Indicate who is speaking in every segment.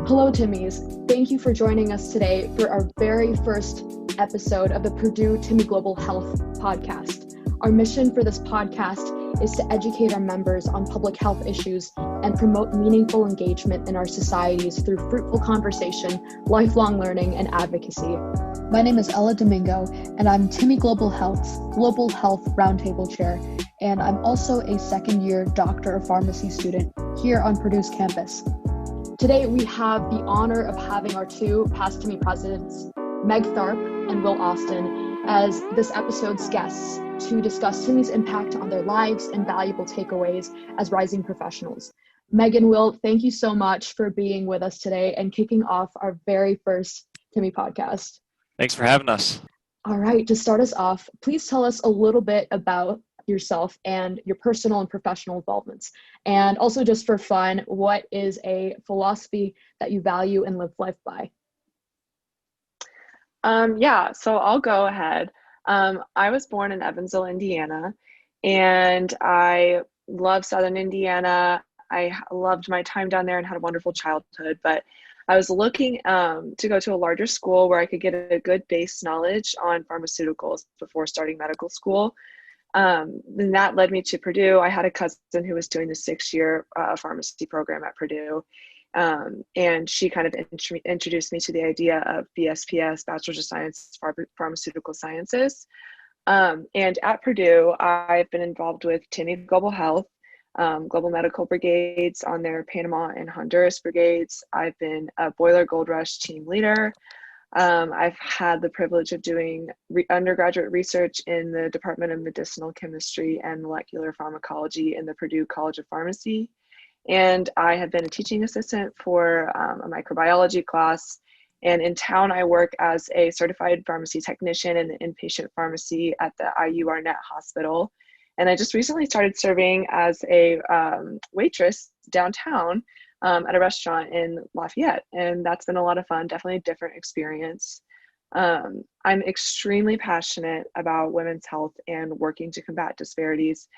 Speaker 1: Hello, Timmies. Thank you for joining us today for our very first episode of the Purdue Timmy Global Health podcast. Our mission for this podcast is to educate our members on public health issues and promote meaningful engagement in our societies through fruitful conversation, lifelong learning, and advocacy. My name is Domingo, and I'm Timmy Global Health's Global Health Roundtable Chair, and I'm also a second-year Doctor of Pharmacy student here on Purdue's campus. Today, we have the honor of having our two past Timmy presidents, Meg Tharp and Will Austin, as this episode's guests to discuss Timmy's impact on their lives and valuable takeaways as rising professionals. Meg and Will, thank you so much for being with us today and kicking off our very first Timmy podcast.
Speaker 2: Thanks for having us.
Speaker 1: All right, to start us off, please tell us a little bit about yourself and your personal and professional involvements. And also, just for fun, what is a philosophy that you value and live life by?
Speaker 3: So I'll go ahead. I was born in Evansville, Indiana, and I love Southern Indiana. I loved my time down there and had a wonderful childhood, but I was looking to go to a larger school where I could get a good base knowledge on pharmaceuticals before starting medical school. And that led me to Purdue. I had a cousin who was doing the 6-year pharmacy program at Purdue. And she kind of introduced me to the idea of BSPS, Bachelor's of Science, Pharmaceutical Sciences. And at Purdue, I've been involved with Timmy Global Health, Global Medical Brigades on their Panama and Honduras brigades. I've been a Boiler Gold Rush team leader. I've had the privilege of doing undergraduate research in the Department of Medicinal Chemistry and Molecular Pharmacology in the Purdue College of Pharmacy. And I have been a teaching assistant for a microbiology class. And in town, I work as a certified pharmacy technician in the inpatient pharmacy at the IU Arnett Hospital. And I just recently started serving as a waitress downtown at a restaurant in Lafayette, and that's been a lot of fun, definitely a different experience. I'm extremely passionate about women's health and working to combat disparities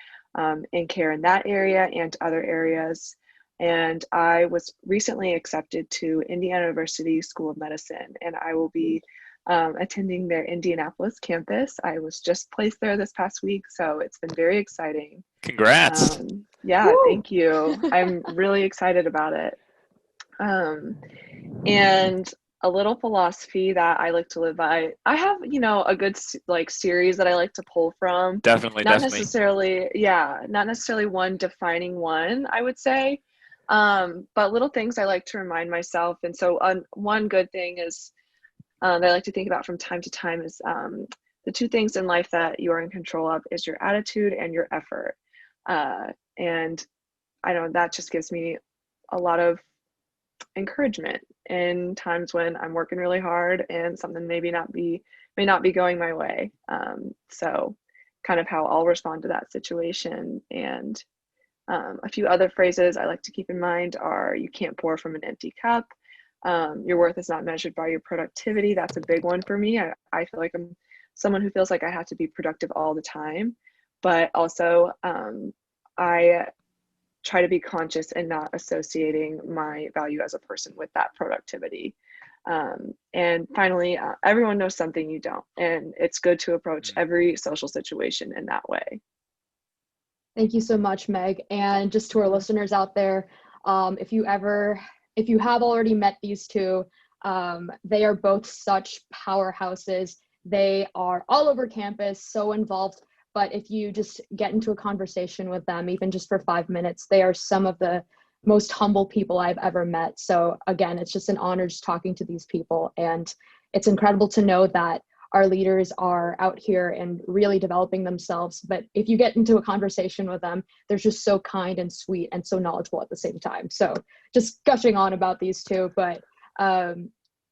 Speaker 3: in care in that area and other areas. And I was recently accepted to Indiana University School of Medicine, and I will be attending their Indianapolis campus. I was just placed there this past week, so it's been very exciting.
Speaker 2: Congrats.
Speaker 3: Woo! Thank you. I'm really excited about it. And a little philosophy that I like to live by. I have, a good series that I like to pull from.
Speaker 2: Definitely.
Speaker 3: Not necessarily one defining one, I would say. But little things I like to remind myself. And so one good thing is that I like to think about from time to time is the two things in life that you are in control of is your attitude and your effort. And I know that just gives me a lot of encouragement in times when I'm working really hard and something may not be going my way. So kind of how I'll respond to that situation. And a few other phrases I like to keep in mind are: you can't pour from an empty cup. Your worth is not measured by your productivity. That's a big one for me. I feel like I'm someone who feels like I have to be productive all the time, but also I try to be conscious and not associating my value as a person with that productivity. And finally, everyone knows something you don't, and it's good to approach every social situation in that way.
Speaker 1: Thank you so much, Meg. And just to our listeners out there, if you have already met these two, they are both such powerhouses. They are all over campus, so involved. But if you just get into a conversation with them, even just for 5 minutes, they are some of the most humble people I've ever met. So again, it's just an honor just talking to these people. And it's incredible to know that our leaders are out here and really developing themselves. But if you get into a conversation with them, they're just so kind and sweet and so knowledgeable at the same time. So just gushing on about these two, but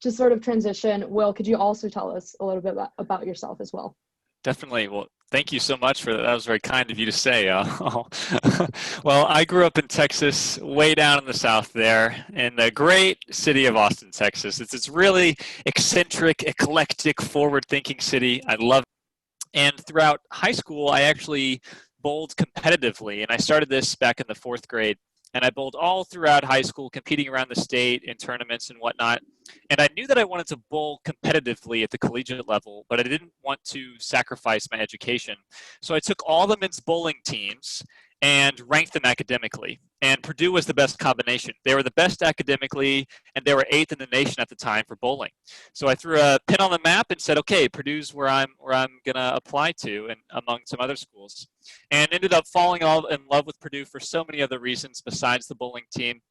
Speaker 1: just sort of transition. Will, could you also tell us a little bit about yourself as well?
Speaker 2: Definitely. Well, thank you so much for that. That was very kind of you to say. Well, I grew up in Texas, way down in the south there, in the great city of Austin, Texas. It's really eccentric, eclectic, forward-thinking city. I love it. And throughout high school, I actually bowled competitively, and I started this back in the 4th grade. And I bowled all throughout high school, competing around the state in tournaments and whatnot. And I knew that I wanted to bowl competitively at the collegiate level, but I didn't want to sacrifice my education. So I took all the men's bowling teams and ranked them academically. And Purdue was the best combination. They were the best academically, and they were 8th in the nation at the time for bowling. So I threw a pin on the map and said, okay, Purdue's where I'm gonna apply to, and among some other schools. And ended up falling in love with Purdue for so many other reasons besides the bowling team.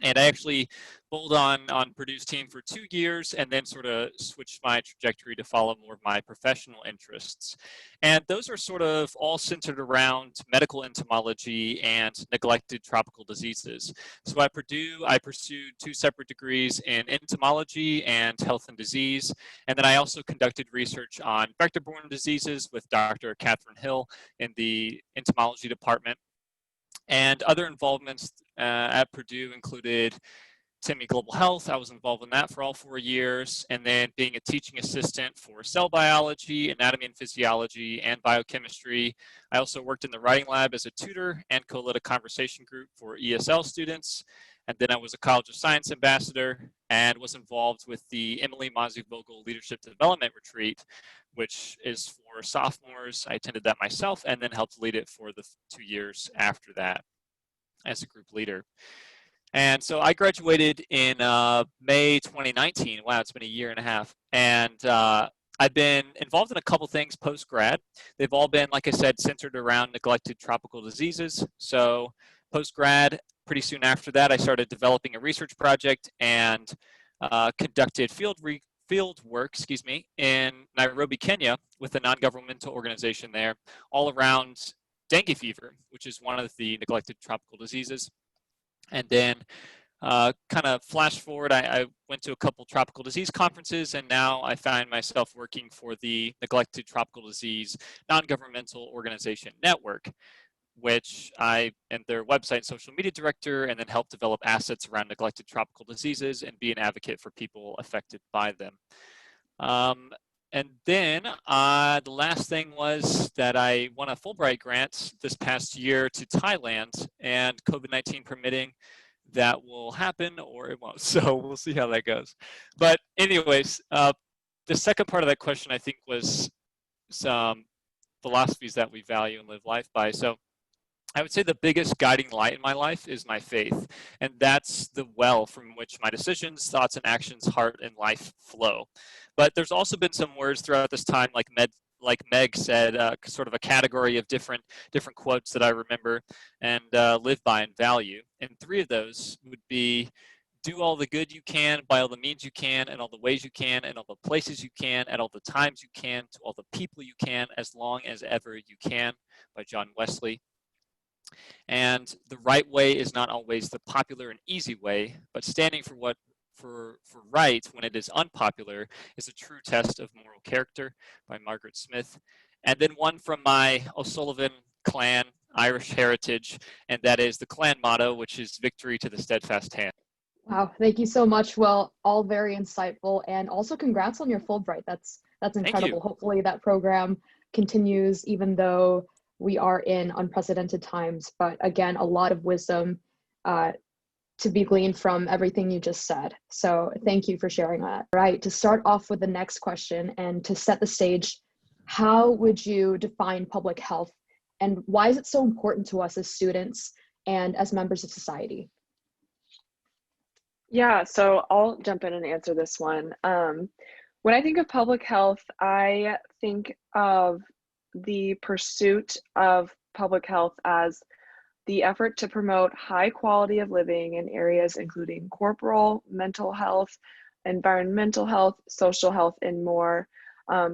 Speaker 2: And I actually bowled on Purdue's team for 2 years and then sort of switched my trajectory to follow more of my professional interests. And those are sort of all centered around medical entomology and neglected tropical diseases. So at Purdue, I pursued 2 separate degrees in entomology and health and disease. And then I also conducted research on vector-borne diseases with Dr. Catherine Hill in the entomology department. And other involvements at Purdue included Timmy Global Health. I was involved in that for all 4 years, and then being a teaching assistant for cell biology, anatomy and physiology, and biochemistry. I also worked in the writing lab as a tutor and co-led a conversation group for ESL students. And then I was a College of Science ambassador and was involved with the Emily Vogel Leadership Development Retreat, which is for sophomores. I attended that myself and then helped lead it for the 2 years after that as a group leader. And so I graduated in May 2019. Wow, it's been a year and a half. And I've been involved in a couple things post-grad. They've all been, like I said, centered around neglected tropical diseases. So post-grad, pretty soon after that, I started developing a research project and conducted field work, in Nairobi, Kenya, with a non-governmental organization there, all around dengue fever, which is one of the neglected tropical diseases. And then kind of flash forward, I went to a couple tropical disease conferences, and now I find myself working for the Neglected Tropical Disease Non-Governmental Organization Network, which I am their website social media director, and then help develop assets around neglected tropical diseases and be an advocate for people affected by them. And then the last thing was that I won a Fulbright grant this past year to Thailand, and COVID-19 permitting, that will happen or it won't. So we'll see how that goes. But anyways, the second part of that question, I think, was some philosophies that we value and live life by. So I would say the biggest guiding light in my life is my faith. And that's the well from which my decisions, thoughts, and actions, heart, and life flow. But there's also been some words throughout this time, like Meg said, sort of a category of different quotes that I remember and live by and value. And 3 of those would be: do all the good you can by all the means you can, and all the ways you can, and all the places you can, at all the times you can, to all the people you can, as long as ever you can, by John Wesley. And the right way is not always the popular and easy way, but standing for what for right when it is unpopular is a true test of moral character, by Margaret Smith. And then one from my O'Sullivan clan Irish heritage, and that is the clan motto, which is victory to the steadfast hand.
Speaker 1: Wow, thank you so much. Well, all very insightful, and also congrats on your Fulbright. That's incredible. Hopefully that program continues, even though we are in unprecedented times. But again, a lot of wisdom to be gleaned from everything you just said. So thank you for sharing that. All right, to start off with the next question and to set the stage, how would you define public health, and why is it so important to us as students and as members of society?
Speaker 3: Yeah, so I'll jump in and answer this one. When I think of public health, I think of the pursuit of public health as the effort to promote high quality of living in areas including corporal, mental health, environmental health, social health, and more.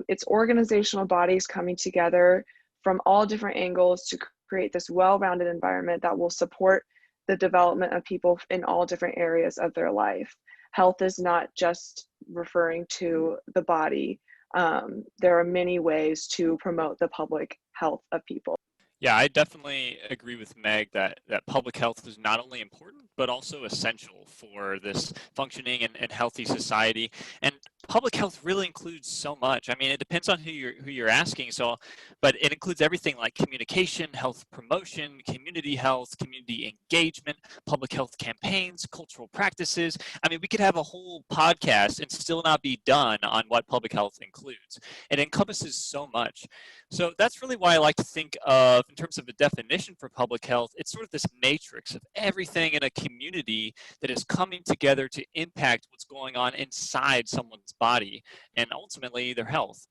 Speaker 3: It's organizational bodies coming together from all different angles to create this well-rounded environment that will support the development of people in all different areas of their life. Health is not just referring to the body. There are many ways to promote the public health of people.
Speaker 2: Yeah, I definitely agree with Meg that public health is not only important, but also essential for this functioning and healthy society. And public health really includes so much. I mean, it depends on who you're asking. So, but it includes everything like communication, health promotion, community health, community engagement, public health campaigns, cultural practices. I mean, we could have a whole podcast and still not be done on what public health includes. It encompasses so much. So that's really why I like to think of, in terms of a definition for public health, it's sort of this matrix of everything in a community that is coming together to impact what's going on inside someone's body and ultimately their health.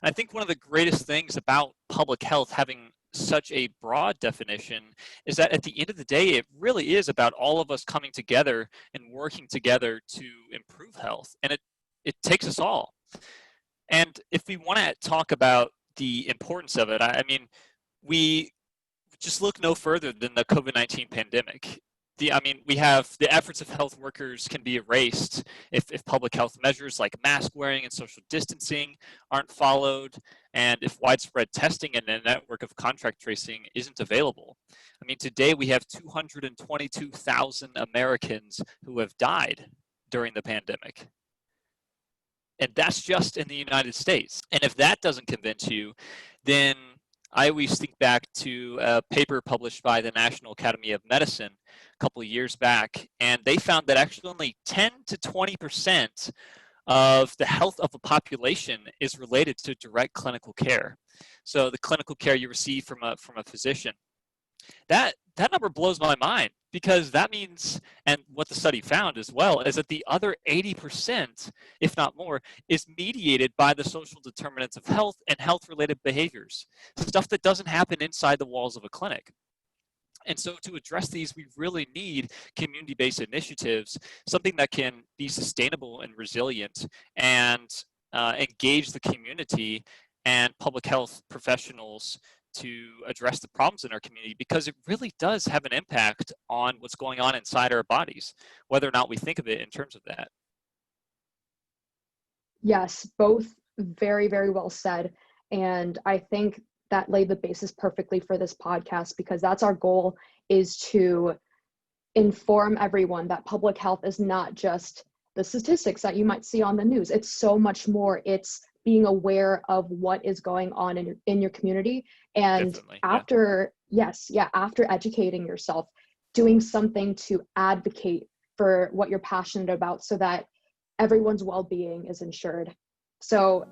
Speaker 2: I think one of the greatest things about public health having such a broad definition is that at the end of the day, it really is about all of us coming together and working together to improve health. And it takes us all. And if we want to talk about the importance of it, I mean, we just look no further than the COVID-19 pandemic. We have the efforts of health workers can be erased if public health measures like mask wearing and social distancing aren't followed, and if widespread testing and a network of contract tracing isn't available. I mean, today we have 222,000 Americans who have died during the pandemic. And that's just in the United States. And if that doesn't convince you, then I always think back to a paper published by the National Academy of Medicine a couple of years back, and they found that actually only 10 to 20% of the health of a population is related to direct clinical care. So the clinical care you receive from a physician. That number blows my mind, because that means, and what the study found as well, is that the other 80%, if not more, is mediated by the social determinants of health and health-related behaviors, stuff that doesn't happen inside the walls of a clinic. And so to address these, we really need community-based initiatives, something that can be sustainable and resilient and engage the community and public health professionals to address the problems in our community, because it really does have an impact on what's going on inside our bodies, whether or not we think of it in terms of that.
Speaker 1: Yes, both very, very well said. And I think that laid the basis perfectly for this podcast, because that's our goal, is to inform everyone that public health is not just the statistics that you might see on the news. It's so much more. It's being aware of what is going on in your community. And after educating yourself, doing something to advocate for what you're passionate about so that everyone's well-being is ensured. So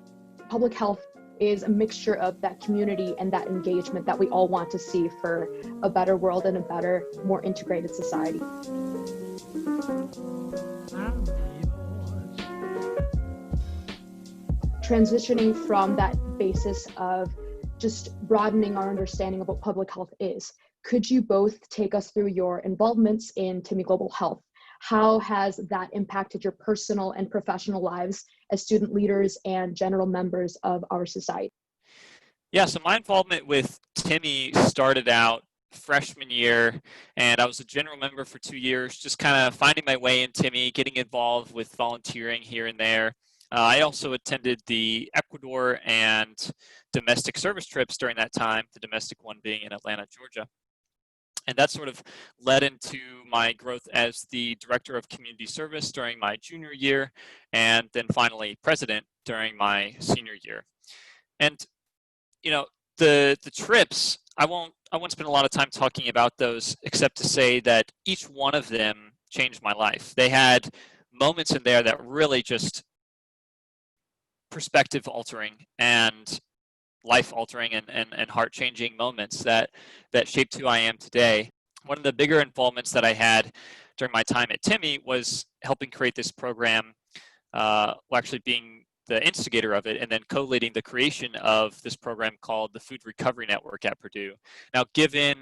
Speaker 1: public health is a mixture of that community and that engagement that we all want to see for a better world and a better, more integrated society. Transitioning from that basis of just broadening our understanding of what public health is, could you both take us through your involvements in Timmy Global Health? How has that impacted your personal and professional lives as student leaders and general members of our society?
Speaker 2: Yeah, so my involvement with Timmy started out freshman year, and I was a general member for 2 years, just kind of finding my way in Timmy, getting involved with volunteering here and there. I also attended the Ecuador and domestic service trips during that time, the domestic one being in Atlanta, Georgia. And that sort of led into my growth as the director of community service during my junior year, and then finally president during my senior year. And, you know, the trips, I won't spend a lot of time talking about those, except to say that each one of them changed my life. They had moments in there that really just perspective altering and life altering and heart changing moments that shaped who I am today. One of the bigger involvements that I had during my time at Timmy was helping create this program, actually being the instigator of it, and then co-leading the creation of this program called the Food Recovery Network at Purdue. Now, given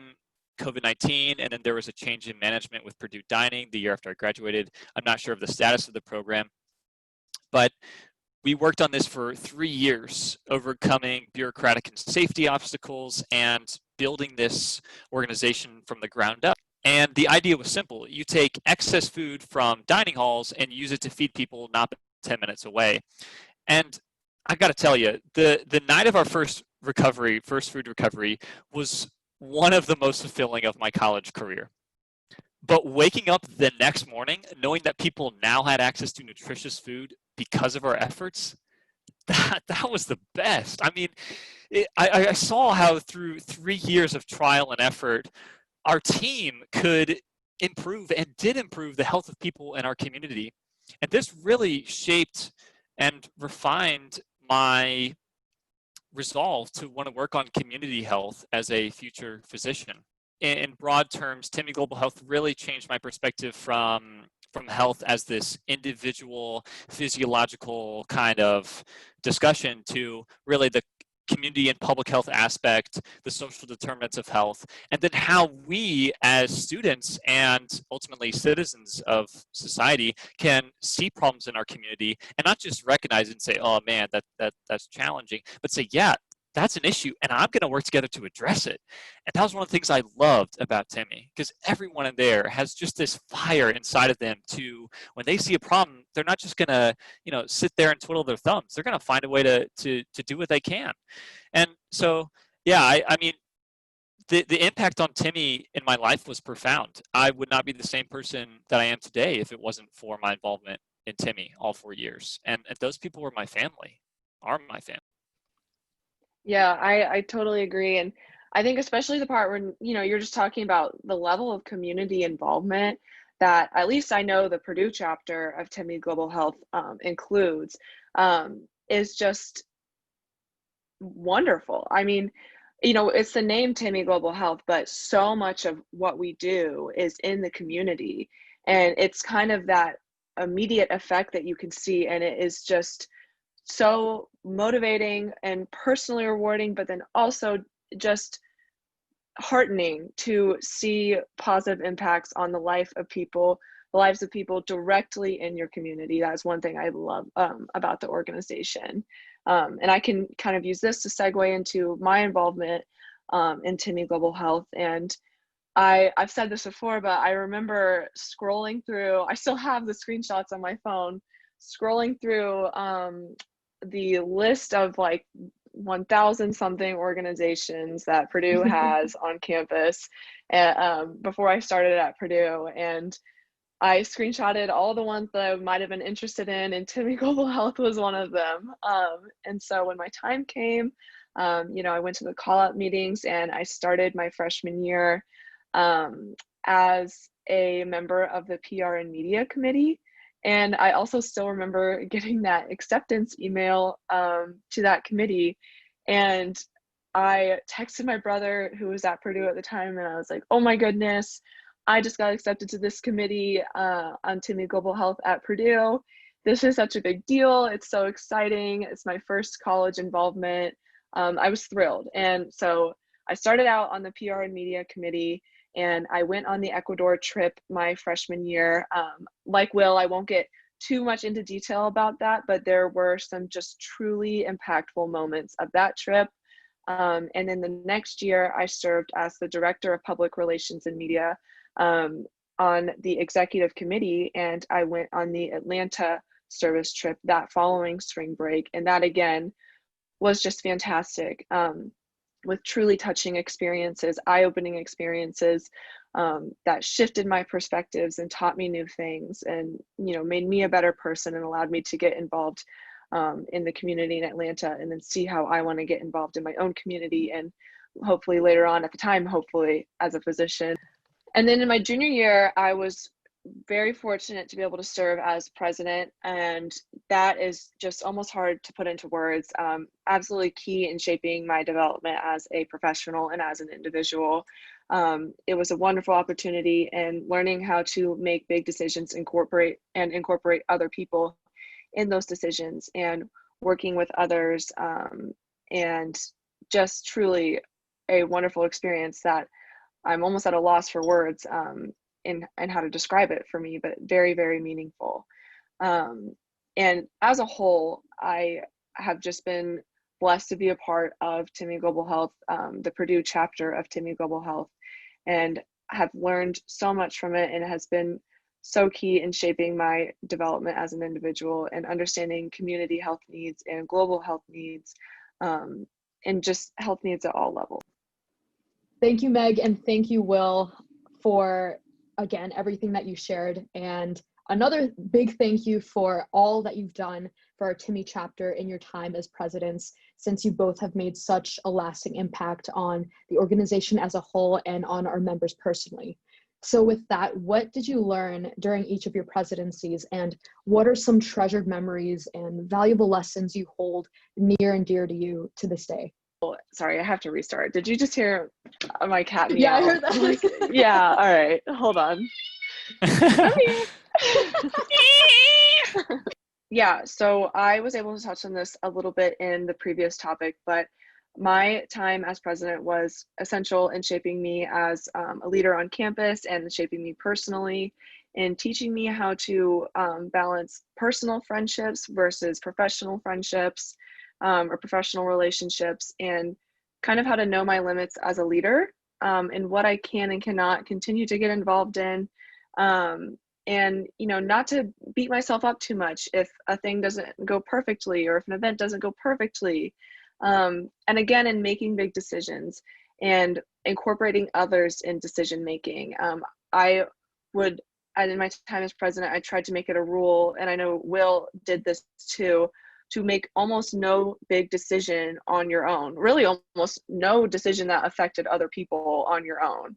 Speaker 2: COVID-19, and then there was a change in management with Purdue Dining the year after I graduated, I'm not sure of the status of the program, but we worked on this for 3 years, overcoming bureaucratic and safety obstacles and building this organization from the ground up. And the idea was simple. You take excess food from dining halls and use it to feed people not 10 minutes away. And I've got to tell you, the night of our first food recovery, was one of the most fulfilling of my college career. But waking up the next morning, knowing that people now had access to nutritious food, because of our efforts, that was the best. I mean, I saw how through 3 years of trial and effort, our team could improve and did improve the health of people in our community. And this really shaped and refined my resolve to want to work on community health as a future physician. In broad terms, Timmy Global Health really changed my perspective from health as this individual physiological kind of discussion to really the community and public health aspect, the social determinants of health, and then how we as students and ultimately citizens of society can see problems in our community and not just recognize it and say, oh man, that's challenging, but say, yeah, that's an issue and I'm going to work together to address it. And that was one of the things I loved about Timmy, because everyone in there has just this fire inside of them to, when they see a problem, they're not just going to, sit there and twiddle their thumbs. They're going to find a way to do what they can. And so, yeah, I mean, the impact on Timmy in my life was profound. I would not be the same person that I am today if it wasn't for my involvement in Timmy all 4 years. And those people were my family, are my family.
Speaker 3: Yeah, I totally agree. And I think especially the part when, you're just talking about the level of community involvement that at least I know the Purdue chapter of Timmy Global Health includes is just wonderful. I mean, it's the name Timmy Global Health, but so much of what we do is in the community. And it's kind of that immediate effect that you can see. And it is just so motivating and personally rewarding, but then also just heartening to see positive impacts on the lives of people directly in your community. That's one thing I love about the organization. And I can kind of use this to segue into my involvement in Timmy Global Health. And I've said this before, but I remember scrolling through, I still have the screenshots on my phone, scrolling through the list of like 1,000 something organizations that Purdue has on campus before I started at Purdue. And I screenshotted all the ones that I might have been interested in, and Timmy Global Health was one of them. And so when my time came, I went to the call-out meetings and I started my freshman year as a member of the PR and media committee. And I also still remember getting that acceptance email to that committee. And I texted my brother, who was at Purdue at the time, and I was like, oh my goodness, I just got accepted to this committee on Timmy Global Health at Purdue. This is such a big deal. It's so exciting. It's my first college involvement. I was thrilled. And so I started out on the PR and media committee, and I went on the Ecuador trip my freshman year. Like Will, I won't get too much into detail about that, but there were some just truly impactful moments of that trip. And then the next year, I served as the Director of Public Relations and Media on the executive committee, and I went on the Atlanta service trip that following spring break. And that again was just fantastic. With truly touching experiences, eye-opening experiences that shifted my perspectives and taught me new things, and made me a better person and allowed me to get involved in the community in Atlanta, and then see how I want to get involved in my own community, and hopefully later on, at the time, hopefully as a physician. And then in my junior year, I was very fortunate to be able to serve as president, and that is just almost hard to put into words. Absolutely key in shaping my development as a professional and as an individual. It was a wonderful opportunity, and learning how to make big decisions, incorporate other people in those decisions, and working with others, and just truly a wonderful experience that I'm almost at a loss for words in how to describe it for me, but very, very meaningful. And as a whole, I have just been blessed to be a part of Timmy Global Health, the Purdue chapter of Timmy Global Health, and have learned so much from it, and it has been so key in shaping my development as an individual and understanding community health needs and global health needs, and just health needs at all levels.
Speaker 1: Thank you, Meg, and thank you, Will, for, again, everything that you shared. And Another big thank you for all that you've done for our Timmy chapter in your time as presidents, since you both have made such a lasting impact on the organization as a whole and on our members personally. So with that, what did you learn during each of your presidencies, and what are some treasured memories and valuable lessons you hold near and dear to you to this day?
Speaker 3: Sorry, I have to restart. Did you just hear my cat meow?
Speaker 1: Yeah, I heard that.
Speaker 3: Yeah, all right, hold on. Yeah, so I was able to touch on this a little bit in the previous topic, but my time as president was essential in shaping me as a leader on campus and shaping me personally, in teaching me how to balance personal friendships versus professional friendships or professional relationships, and kind of how to know my limits as a leader and what I can and cannot continue to get involved in. And, you know, not to beat myself up too much if a thing doesn't go perfectly or if an event doesn't go perfectly. And again, in making big decisions and incorporating others in decision making. I would, in my time as president, I tried to make it a rule, and I know Will did this too, to make almost no big decision on your own, really almost no decision that affected other people on your own.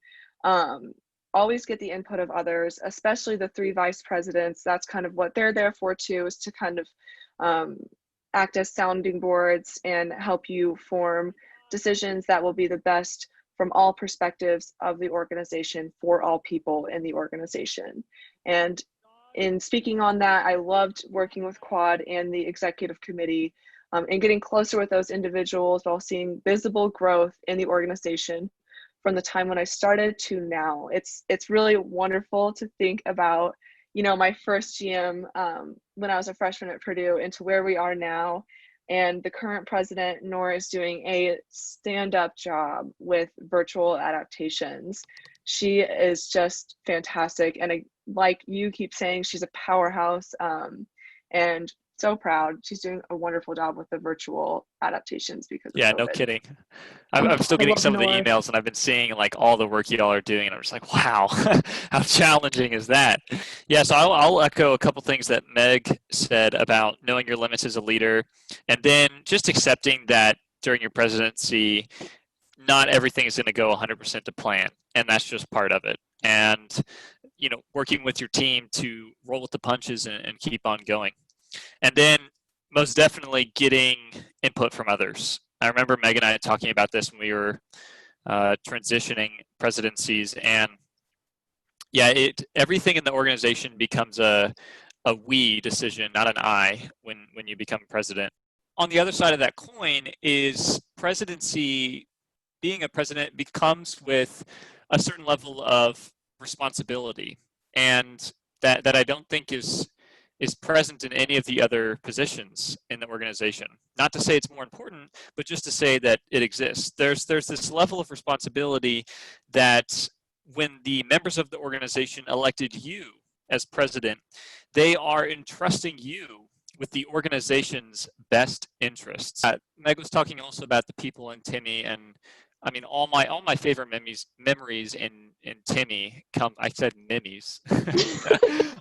Speaker 3: Always get the input of others, especially the 3 vice presidents. That's kind of what they're there for too, is to kind of act as sounding boards and help you form decisions that will be the best from all perspectives of the organization for all people in the organization. And in speaking on that, I loved working with Quad and the executive committee and getting closer with those individuals while seeing visible growth in the organization from the time when I started to now. It's really wonderful to think about, you know, my first GM when I was a freshman at Purdue into where we are now. And the current president, Nora, is doing a stand-up job with virtual adaptations. She is just fantastic. And like you keep saying, she's a powerhouse and so proud. She's doing a wonderful job with the virtual adaptations because of COVID.
Speaker 2: No kidding. I'm still getting some of the emails, and I've been seeing like all the work y'all are doing, and I'm just like, wow, how challenging is that? Yeah, so I'll echo a couple things that Meg said about knowing your limits as a leader, and then just accepting that during your presidency, not everything is going to go 100% to plan, and that's just part of it. And, you know, working with your team to roll with the punches and keep on going. And then most definitely getting input from others. I remember Meg and I talking about this when we were transitioning presidencies, and yeah, everything in the organization becomes a we decision, not an I, when you become president. On the other side of that coin is presidency, being a president becomes with a certain level of responsibility, and that I don't think is present in any of the other positions in the organization. Not to say it's more important, but just to say that it exists. There's this level of responsibility that when the members of the organization elected you as president, they are entrusting you with the organization's best interests. Meg was talking also about the people in Timmy, and I mean, all my favorite memories in Timmy come. I said Mimmies.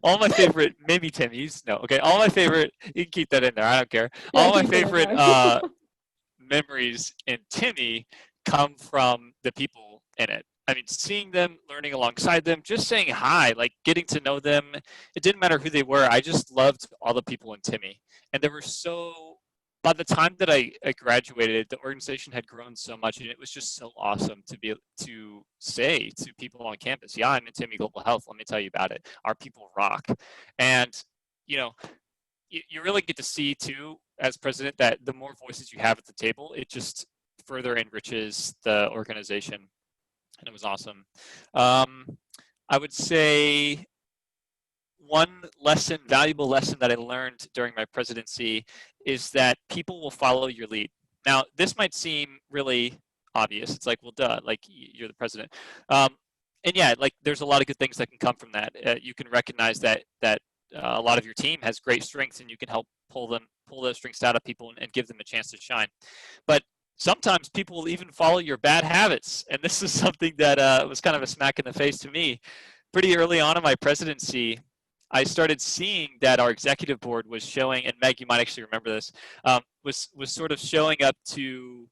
Speaker 2: All my favorite Timmies. No, okay. All my favorite. You can keep that in there. I don't care.
Speaker 1: Yeah,
Speaker 2: all my favorite memories in Timmy come from the people in it. I mean, seeing them, learning alongside them, just saying hi, like getting to know them. It didn't matter who they were. I just loved all the people in Timmy, and there were so. By the time that I graduated, the organization had grown so much, and it was just so awesome to be to say to people on campus, yeah, I'm in Timmy Global Health. Let me tell you about it. Our people rock. And, you know, you really get to see, too, as president, that the more voices you have at the table, it just further enriches the organization. And it was awesome. I would say one valuable lesson that I learned during my presidency is that people will follow your lead. Now, this might seem really obvious. It's like, well, duh, like you're the president. And yeah, like there's a lot of good things that can come from that. You can recognize that a lot of your team has great strengths, and you can help pull those strengths out of people and give them a chance to shine. But sometimes people will even follow your bad habits. And this is something that was kind of a smack in the face to me. Pretty early on in my presidency, I started seeing that our executive board was showing, and Meg, you might actually remember this, was sort of showing up to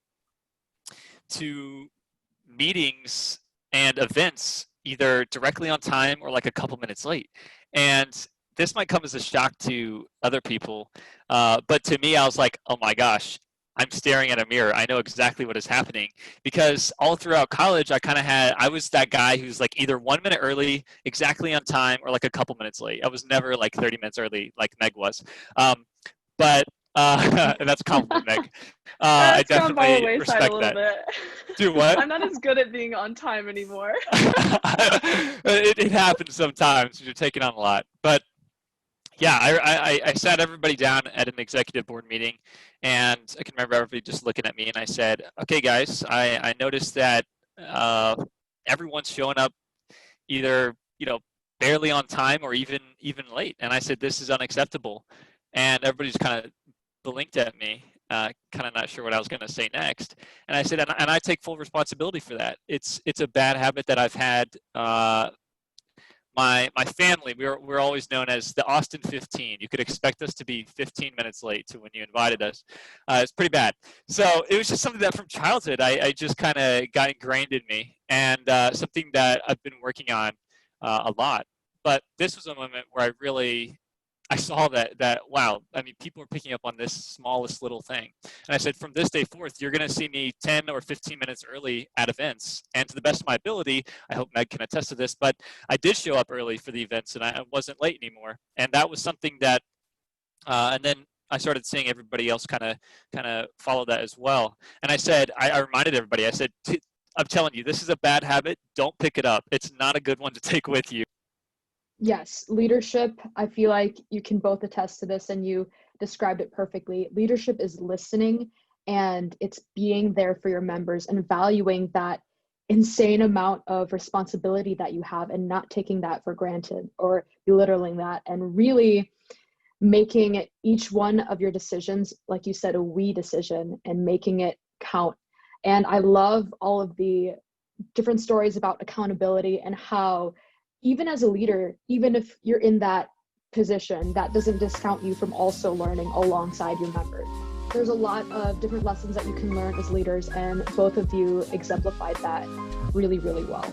Speaker 2: meetings and events either directly on time or like a couple minutes late. And this might come as a shock to other people, but to me, I was like, oh my gosh, I'm staring at a mirror. I know exactly what is happening, because all throughout college, I was that guy who's like either 1 minute early, exactly on time, or like a couple minutes late. I was never like 30 minutes early like Meg was. But and that's a compliment, Meg. I
Speaker 3: That's gone by the
Speaker 2: definitely
Speaker 3: wayside
Speaker 2: respect
Speaker 3: a little
Speaker 2: that.
Speaker 3: bit.
Speaker 2: Do what?
Speaker 3: I'm not as good at being on time anymore.
Speaker 2: It happens sometimes when you're taking on a lot. But yeah, I sat everybody down at an executive board meeting, and I can remember everybody just looking at me, and I said, okay, guys, I noticed that everyone's showing up either, barely on time or even late. And I said, this is unacceptable. And everybody's kind of blinked at me, kind of not sure what I was going to say next. And I said, and I take full responsibility for that. It's a bad habit that I've had. My family, we're always known as the Austin 15. You could expect us to be 15 minutes late to when you invited us. It's pretty bad. So it was just something that from childhood, I just kind of got ingrained in me, and something that I've been working on a lot. But this was a moment where I saw that, wow, I mean, people are picking up on this smallest little thing. And I said, from this day forth, you're going to see me 10 or 15 minutes early at events. And to the best of my ability, I hope Meg can attest to this, but I did show up early for the events, and I wasn't late anymore. And that was something that, and then I started seeing everybody else kind of follow that as well. And I said, I reminded everybody, I said, I'm telling you, this is a bad habit. Don't pick it up. It's not a good one to take with you.
Speaker 1: Yes, leadership, I feel like you can both attest to this, and you described it perfectly. Leadership is listening, and it's being there for your members and valuing that insane amount of responsibility that you have and not taking that for granted or belittling that, and really making each one of your decisions, like you said, a we decision, and making it count. And I love all of the different stories about accountability and how even as a leader, even if you're in that position, that doesn't discount you from also learning alongside your members. There's a lot of different lessons that you can learn as leaders, and both of you exemplified that really, really well.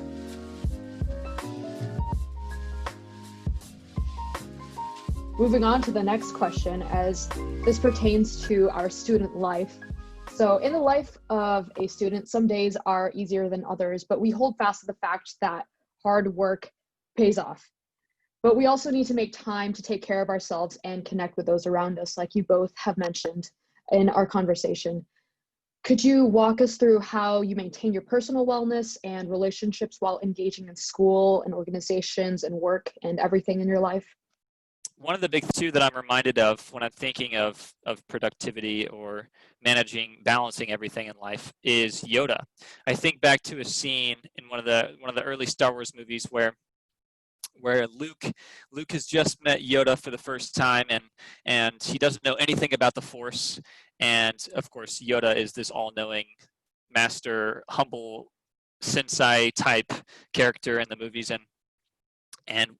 Speaker 1: Moving on to the next question, as this pertains to our student life. So in the life of a student, some days are easier than others, but we hold fast to the fact that hard work pays off. But we also need to make time to take care of ourselves and connect with those around us, like you both have mentioned in our conversation. Could you walk us through how you maintain your personal wellness and relationships while engaging in school and organizations and work and everything in your life?
Speaker 2: One of the big two that I'm reminded of when I'm thinking of productivity or balancing everything in life is Yoda. I think back to a scene in one of the early Star Wars movies where Luke has just met Yoda for the first time, and he doesn't know anything about the Force. And of course, Yoda is this all-knowing master, humble sensei type character in the movies, and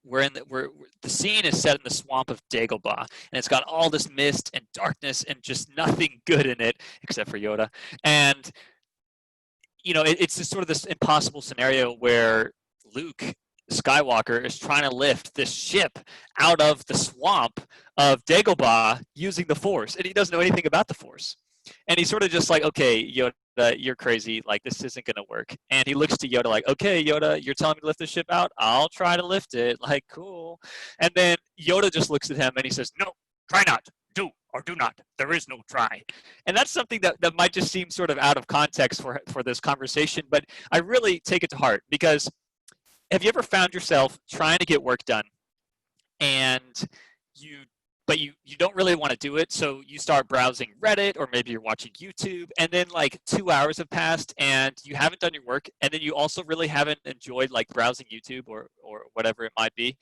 Speaker 2: the scene is set in the swamp of Dagobah, and it's got all this mist and darkness and just nothing good in it except for Yoda. And it's just sort of this impossible scenario where Luke Skywalker is trying to lift this ship out of the swamp of Dagobah using the Force, and he doesn't know anything about the Force. And he's sort of just like, okay, Yoda, you're crazy. Like, this isn't going to work. And he looks to Yoda like, okay, Yoda, you're telling me to lift the ship out? I'll try to lift it. Like, cool. And then Yoda just looks at him and he says, no, try not. Do or do not. There is no try. And that's something that might just seem sort of out of context for this conversation, but I really take it to heart, because have you ever found yourself trying to get work done and you don't really want to do it, so you start browsing Reddit, or maybe you're watching YouTube, and then like 2 hours have passed and you haven't done your work, and then you also really haven't enjoyed like browsing YouTube or whatever it might be.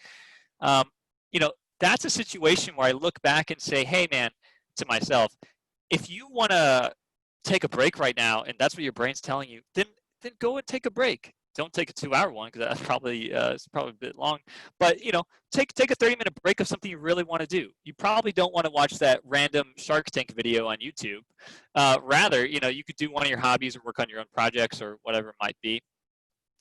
Speaker 2: That's a situation where I look back and say, hey man, to myself, if you want to take a break right now and that's what your brain's telling you, then go and take a break. don't take a 2-hour one because that's probably it's probably a bit long. But take a 30-minute break of something you really want to do. You probably don't want to watch that random Shark Tank video on YouTube. Rather, you could do one of your hobbies or work on your own projects or whatever it might be,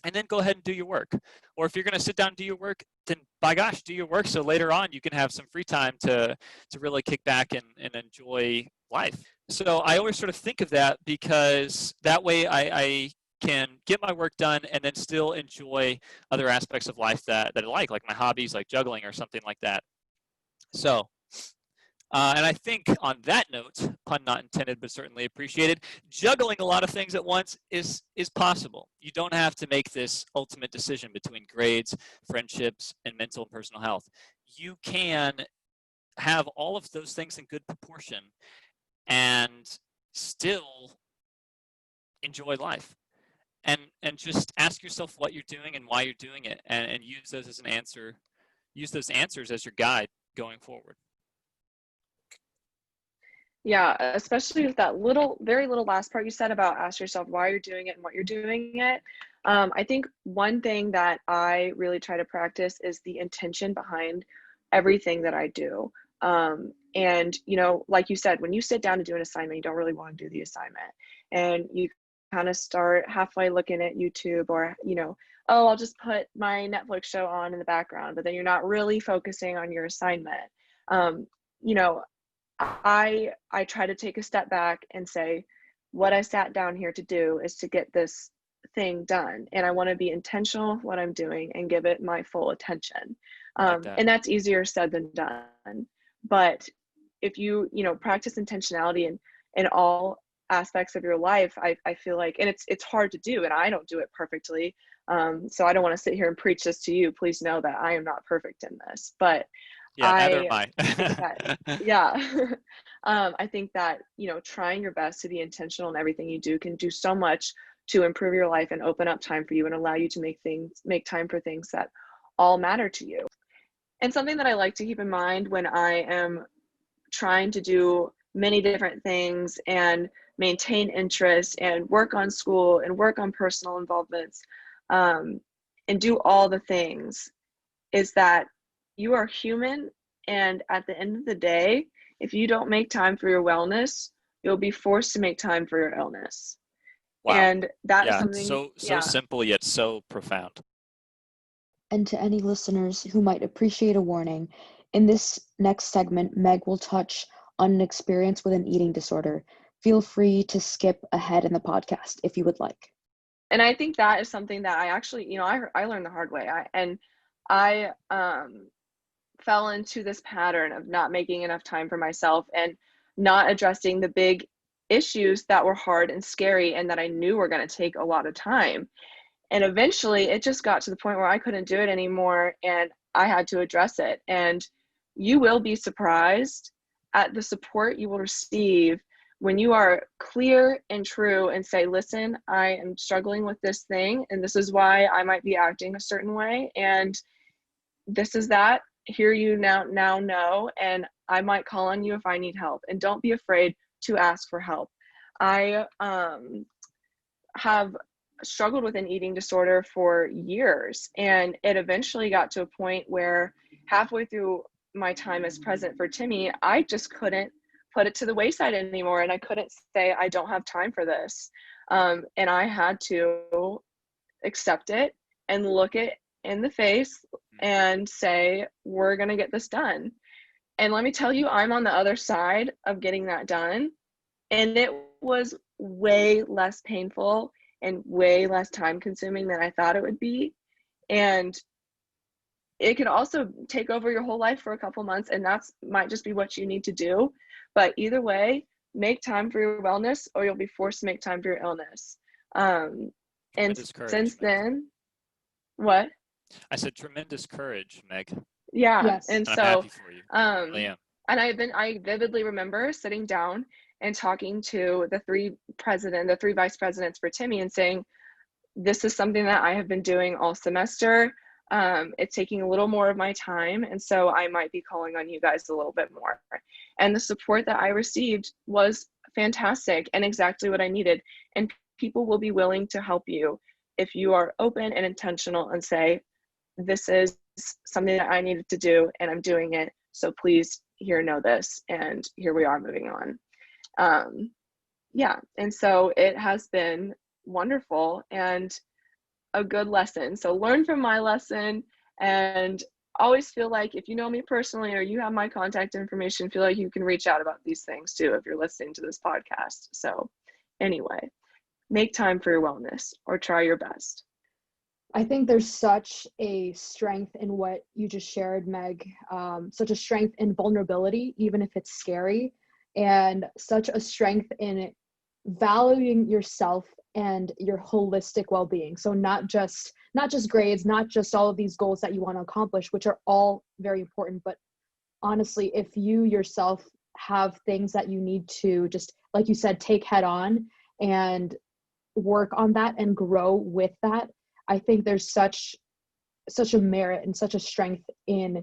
Speaker 2: and then go ahead and do your work. Or if you're going to sit down and do your work, then by gosh, do your work so later on you can have some free time to really kick back and enjoy life. So I always sort of think of that, because that way I can get my work done and then still enjoy other aspects of life that I like my hobbies, like juggling or something like that. So, and I think on that note, pun not intended, but certainly appreciated, juggling a lot of things at once is possible. You don't have to make this ultimate decision between grades, friendships, and mental and personal health. You can have all of those things in good proportion and still enjoy life. And just ask yourself what you're doing and why you're doing it, and use those as an answer. Use those answers as your guide going forward.
Speaker 3: Yeah, especially with that very little last part you said about ask yourself why you're doing it and what you're doing it. I think one thing that I really try to practice is the intention behind everything that I do. And like you said, when you sit down to do an assignment, you don't really want to do the assignment, and you kind of start halfway looking at YouTube, or oh, I'll just put my Netflix show on in the background, but then you're not really focusing on your assignment. I try to take a step back and say, what I sat down here to do is to get this thing done, and I want to be intentional with what I'm doing and give it my full attention. And that's easier said than done. But if you practice intentionality in all aspects of your life, I feel like, and it's hard to do, and I don't do it perfectly. So I don't want to sit here and preach this to you. Please know that I am not perfect in this, but
Speaker 2: yeah, neither am I.
Speaker 3: I think that trying your best to be intentional in everything you do can do so much to improve your life and open up time for you and allow you to make time for things that all matter to you. And something that I like to keep in mind when I am trying to do many different things and maintain interest and work on school and work on personal involvements, and do all the things, is that you are human, and at the end of the day, if you don't make time for your wellness, you'll be forced to make time for your illness.
Speaker 2: Wow.
Speaker 3: And that is something
Speaker 2: so simple yet so profound.
Speaker 1: And to any listeners who might appreciate a warning, in this next segment, Meg will touch on an experience with an eating disorder. Feel free to skip ahead in the podcast if you would like.
Speaker 3: And I think that is something that I actually, I learned the hard way. I fell into this pattern of not making enough time for myself and not addressing the big issues that were hard and scary and that I knew were going to take a lot of time. And eventually it just got to the point where I couldn't do it anymore, and I had to address it. And you will be surprised at the support you will receive when you are clear and true and say, listen, I am struggling with this thing, and this is why I might be acting a certain way, and this is that. Here you now know, and I might call on you if I need help. And don't be afraid to ask for help. I have struggled with an eating disorder for years, and it eventually got to a point where halfway through my time as president for Timmy, I just couldn't put it to the wayside anymore, and I couldn't say I don't have time for this, and I had to accept it and look it in the face and say, we're gonna get this done. And let me tell you, I'm on the other side of getting that done, and it was way less painful and way less time consuming than I thought it would be. And it can also take over your whole life for a couple months, and that's might just be what you need to do. But either way, make time for your wellness, or you'll be forced to make time for your illness. And since then, what?
Speaker 2: I said tremendous courage, Meg.
Speaker 3: Yeah,
Speaker 1: yes.
Speaker 3: and
Speaker 2: I'm
Speaker 3: so
Speaker 2: happy for you. Really am.
Speaker 3: and I vividly remember sitting down and talking to the three vice presidents for Timmy and saying, this is something that I have been doing all semester. It's taking a little more of my time, and so I might be calling on you guys a little bit more. And the support that I received was fantastic and exactly what I needed. And people will be willing to help you if you are open and intentional and say, this is something that I needed to do and I'm doing it, so please know this, and here we are moving on. Yeah, and so it has been wonderful and a good lesson. So learn from my lesson, and always feel like if you know me personally or you have my contact information, feel like you can reach out about these things too if you're listening to this podcast. So anyway, make time for your wellness, or try your best.
Speaker 1: I think there's such a strength in what you just shared, Meg, such a strength in vulnerability, even if it's scary, and such a strength in valuing yourself and your holistic well-being. So not just grades, not just all of these goals that you want to accomplish, which are all very important, but honestly, if you yourself have things that you need to just, like you said, take head on and work on that and grow with that, I think there's such a merit and such a strength in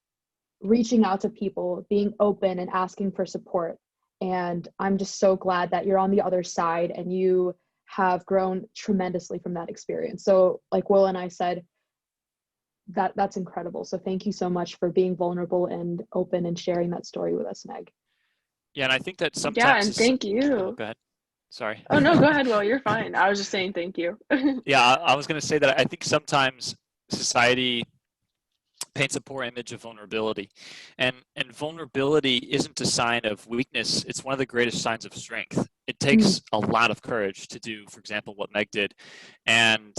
Speaker 1: reaching out to people, being open and asking for support. And I'm just so glad that you're on the other side and you have grown tremendously from that experience. So like Will and I said, that's incredible. So thank you so much for being vulnerable and open and sharing that story with us, Meg.
Speaker 2: Yeah, and I think that sometimes...
Speaker 3: Yeah, and thank you.
Speaker 2: Oh, go ahead. Sorry.
Speaker 3: Oh, no, go ahead, Will. You're fine. I was just saying thank you.
Speaker 2: Yeah, I was going to say that I think sometimes society paints a poor image of vulnerability. And vulnerability isn't a sign of weakness. It's one of the greatest signs of strength. It takes a lot of courage to do, for example, what Meg did. And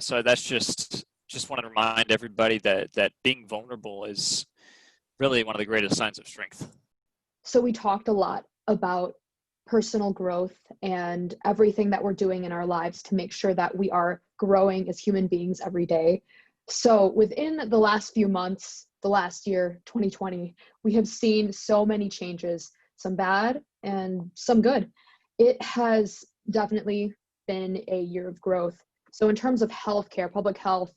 Speaker 2: so that's just want to remind everybody that being vulnerable is really one of the greatest signs of strength.
Speaker 1: So we talked a lot about personal growth and everything that we're doing in our lives to make sure that we are growing as human beings every day. So within the last few months, the last year, 2020, we have seen so many changes, some bad and some good. It has definitely been a year of growth. So in terms of healthcare, public health,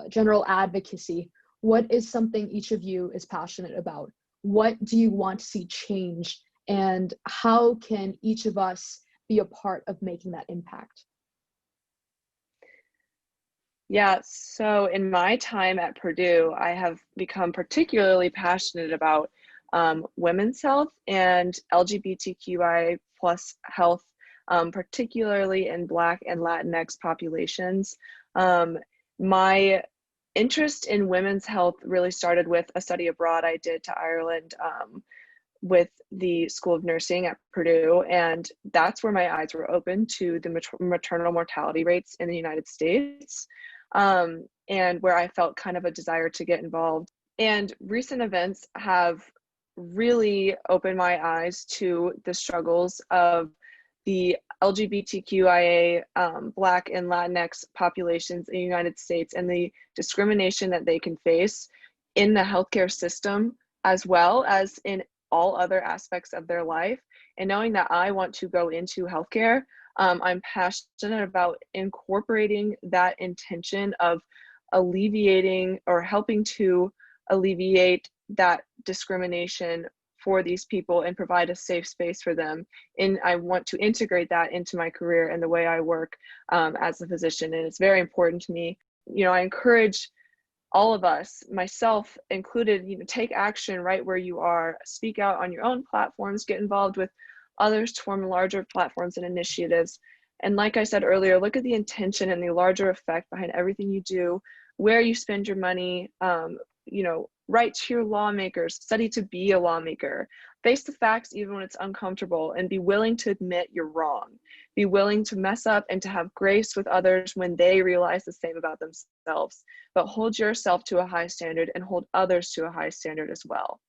Speaker 1: general advocacy, what is something each of you is passionate about? What do you want to see change? And how can each of us be a part of making that impact?
Speaker 3: Yeah, so in my time at Purdue, I have become particularly passionate about women's health and LGBTQI plus health, particularly in Black and Latinx populations. My interest in women's health really started with a study abroad I did to Ireland with the School of Nursing at Purdue, and that's where my eyes were open to the maternal mortality rates in the United States, and where I felt kind of a desire to get involved. And recent events have really opened my eyes to the struggles of the LGBTQIA, Black and Latinx populations in the United States, and the discrimination that they can face in the healthcare system, as well as in all other aspects of their life. And knowing that I want to go into healthcare, I'm passionate about incorporating that intention of alleviating or helping to alleviate that discrimination for these people and provide a safe space for them. And I want to integrate that into my career and the way I work as a physician. And it's very important to me. I encourage all of us, myself included, take action right where you are, speak out on your own platforms, get involved with others to form larger platforms and initiatives. And like I said earlier, look at the intention and the larger effect behind everything you do, where you spend your money, write to your lawmakers, study to be a lawmaker, face the facts even when it's uncomfortable, and be willing to admit you're wrong. Be willing to mess up and to have grace with others when they realize the same about themselves. But hold yourself to a high standard and hold others to a high standard as well.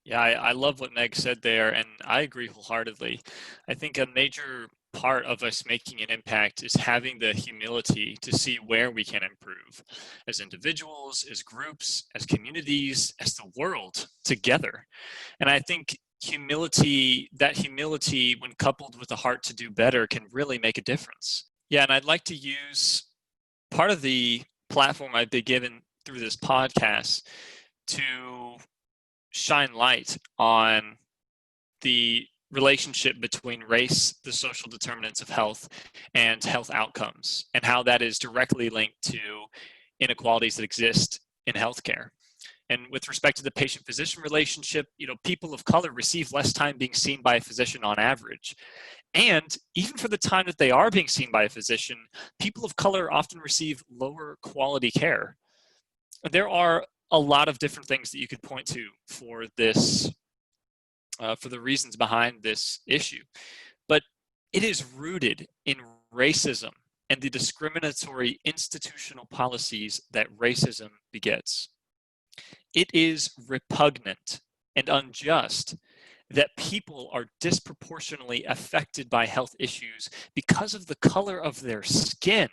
Speaker 2: Yeah, I love what Meg said there, and I agree wholeheartedly. I think a major part of us making an impact is having the humility to see where we can improve as individuals, as groups, as communities, as the world together. And I think humility, when coupled with a heart to do better, can really make a difference. Yeah, and I'd like to use part of the platform I've been given through this podcast to shine light on the relationship between race, the social determinants of health, and health outcomes, and how that is directly linked to inequalities that exist in healthcare. And with respect to the patient-physician relationship, people of color receive less time being seen by a physician on average. And even for the time that they are being seen by a physician, people of color often receive lower quality care. There are a lot of different things that you could point to for this, for the reasons behind this issue. But it is rooted in racism and the discriminatory institutional policies that racism begets. It is repugnant and unjust that people are disproportionately affected by health issues because of the color of their skin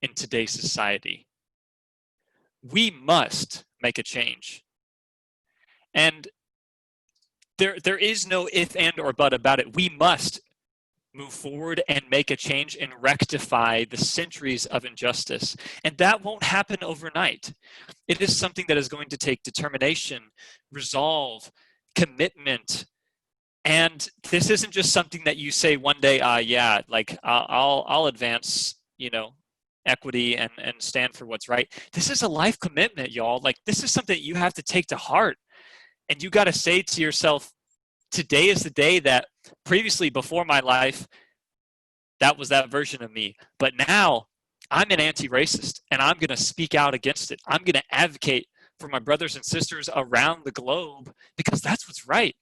Speaker 2: in today's society. We must make a change. And there is no if, and, or but about it. We must move forward and make a change and rectify the centuries of injustice. And that won't happen overnight. It is something that is going to take determination, resolve, commitment. And this isn't just something that you say one day, I'll advance, equity and stand for what's right. This is a life commitment, y'all. Like, this is something that you have to take to heart. And you got to say to yourself, today is the day that previously, before my life, that was that version of me. But now I'm an anti-racist, and I'm going to speak out against it. I'm going to advocate for my brothers and sisters around the globe because that's what's right.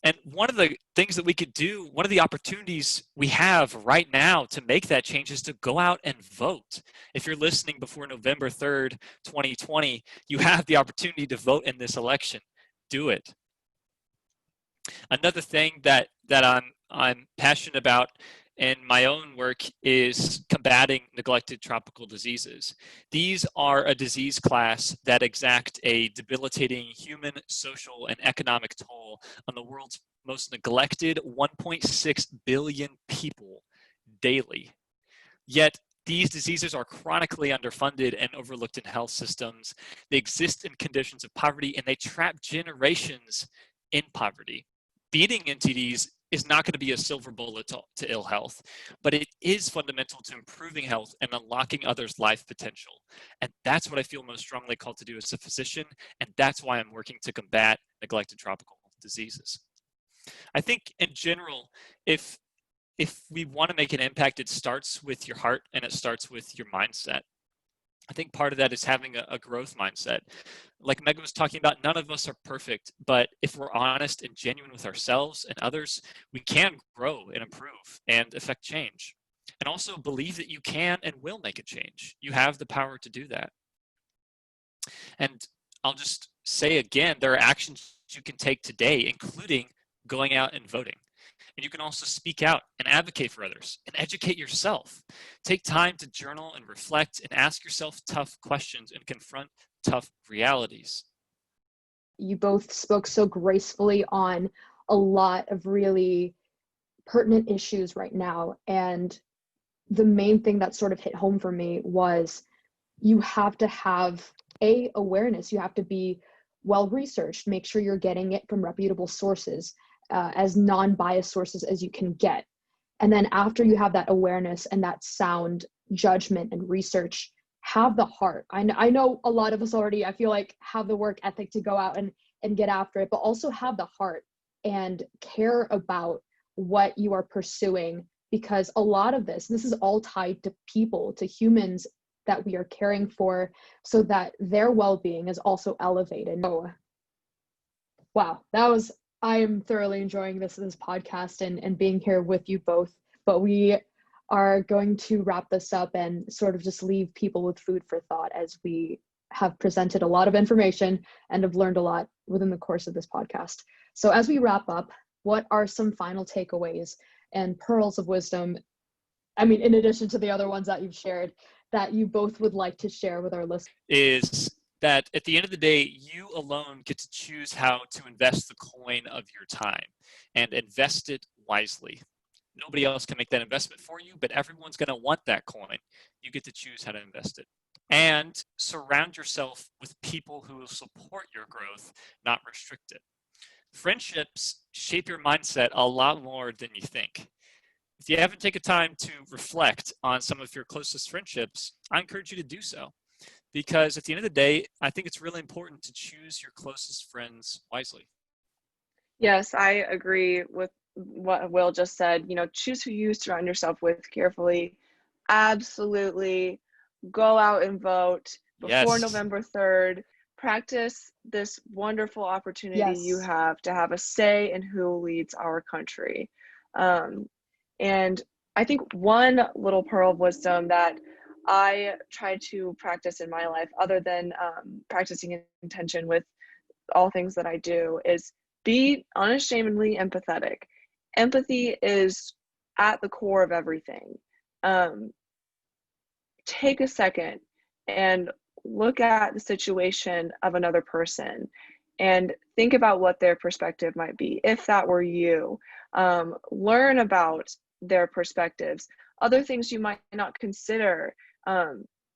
Speaker 2: And one of the things that we could do, one of the opportunities we have right now to make that change is to go out and vote. If you're listening before November 3rd, 2020, you have the opportunity to vote in this election. Do it. Another thing that I'm passionate about in my own work is combating neglected tropical diseases. These are a disease class that exact a debilitating human, social, and economic toll on the world's most neglected 1.6 billion people daily. Yet these diseases are chronically underfunded and overlooked in health systems. They exist in conditions of poverty, and they trap generations in poverty. Beating NTDs is not going to be a silver bullet to ill health, but it is fundamental to improving health and unlocking others' life potential. And that's what I feel most strongly called to do as a physician, and that's why I'm working to combat neglected tropical diseases. I think in general, if we want to make an impact, it starts with your heart and it starts with your mindset. I think part of that is having a growth mindset. Like Megan was talking about, none of us are perfect, but if we're honest and genuine with ourselves and others, we can grow and improve and affect change. And also believe that you can and will make a change. You have the power to do that. And I'll just say again, there are actions you can take today, including going out and voting. And you can also speak out and advocate for others and educate yourself. Take time to journal and reflect and ask yourself tough questions and confront tough realities.
Speaker 1: You both spoke so gracefully on a lot of really pertinent issues right now. And the main thing that sort of hit home for me was you have to have awareness. You have to be well-researched, make sure you're getting it from reputable sources, as non-biased sources as you can get. And then after you have that awareness and that sound judgment and research, have the heart. I know a lot of us already, I feel like, have the work ethic to go out and get after it, but also have the heart and care about what you are pursuing, because a lot of this is all tied to people, to humans that we are caring for, so that their well-being is also elevated. Oh, wow, I am thoroughly enjoying this podcast and being here with you both, but we are going to wrap this up and sort of just leave people with food for thought, as we have presented a lot of information and have learned a lot within the course of this podcast. So as we wrap up, what are some final takeaways and pearls of wisdom, in addition to the other ones that you've shared, that you both would like to share with our listeners?
Speaker 2: Is that at the end of the day, you alone get to choose how to invest the coin of your time, and invest it wisely. Nobody else can make that investment for you, but everyone's going to want that coin. You get to choose how to invest it. And surround yourself with people who will support your growth, not restrict it. friendships shape your mindset a lot more than you think. If you haven't taken time to reflect on some of your closest friendships, I encourage you to do so. Because at the end of the day, I think it's really important to choose your closest friends wisely.
Speaker 3: Yes, I agree with what Will just said. Choose who you surround yourself with carefully. Absolutely. Go out and vote before
Speaker 2: Yes.
Speaker 3: November 3rd. Practice this wonderful opportunity you have to have a say in who leads our country. And I think one little pearl of wisdom that I try to practice in my life, other than practicing intention with all things that I do, is be unashamedly empathetic. Empathy is at the core of everything. Take a second and look at the situation of another person and think about what their perspective might be. If that were you, learn about their perspectives, other things you might not consider.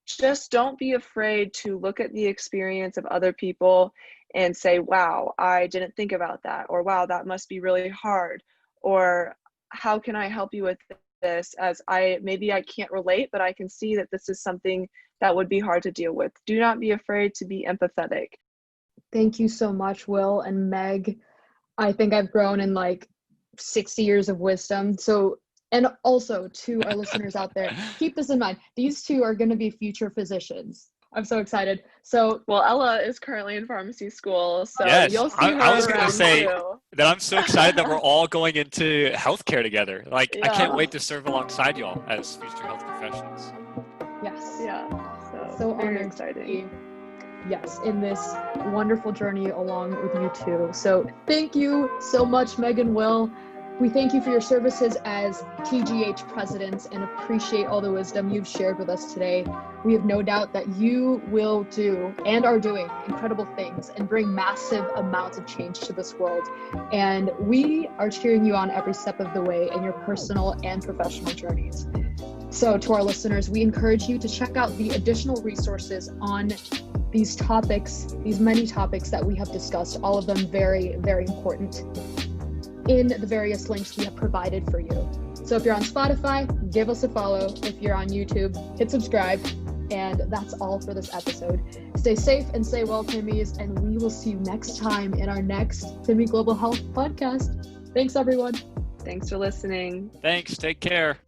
Speaker 3: Just don't be afraid to look at the experience of other people and say, wow, I didn't think about that, or wow, that must be really hard, or how can I help you with this, as maybe I can't relate, but I can see that this is something that would be hard to deal with. Do not be afraid to be empathetic.
Speaker 1: Thank you so much, Will and Meg. I think I've grown in like 60 years of wisdom. And also to our listeners out there, keep this in mind. These two are going to be future physicians. I'm so excited.
Speaker 3: Well, Ella is currently in pharmacy school, so
Speaker 2: yes,
Speaker 3: you'll see her
Speaker 2: I was going to say
Speaker 3: too.
Speaker 2: that I'm so excited that we're all going into healthcare together. Like, I can't wait to serve alongside y'all as future health professionals.
Speaker 1: Yes.
Speaker 3: Yeah.
Speaker 1: So
Speaker 3: very exciting.
Speaker 1: Yes, in this wonderful journey along with you two. So thank you so much, Meg and Will. We thank you for your services as TGH presidents and appreciate all the wisdom you've shared with us today. We have no doubt that you will do and are doing incredible things and bring massive amounts of change to this world. And we are cheering you on every step of the way in your personal and professional journeys. So to our listeners, we encourage you to check out the additional resources on these topics, these many topics that we have discussed, all of them very, very important, in the various links we have provided for you. So if you're on Spotify, give us a follow. If you're on YouTube, hit subscribe. And that's all for this episode. Stay safe and stay well, Timmies, and we will see you next time in our next Timmy Global Health podcast. Thanks, everyone.
Speaker 3: Thanks for listening.
Speaker 2: Thanks. Take care.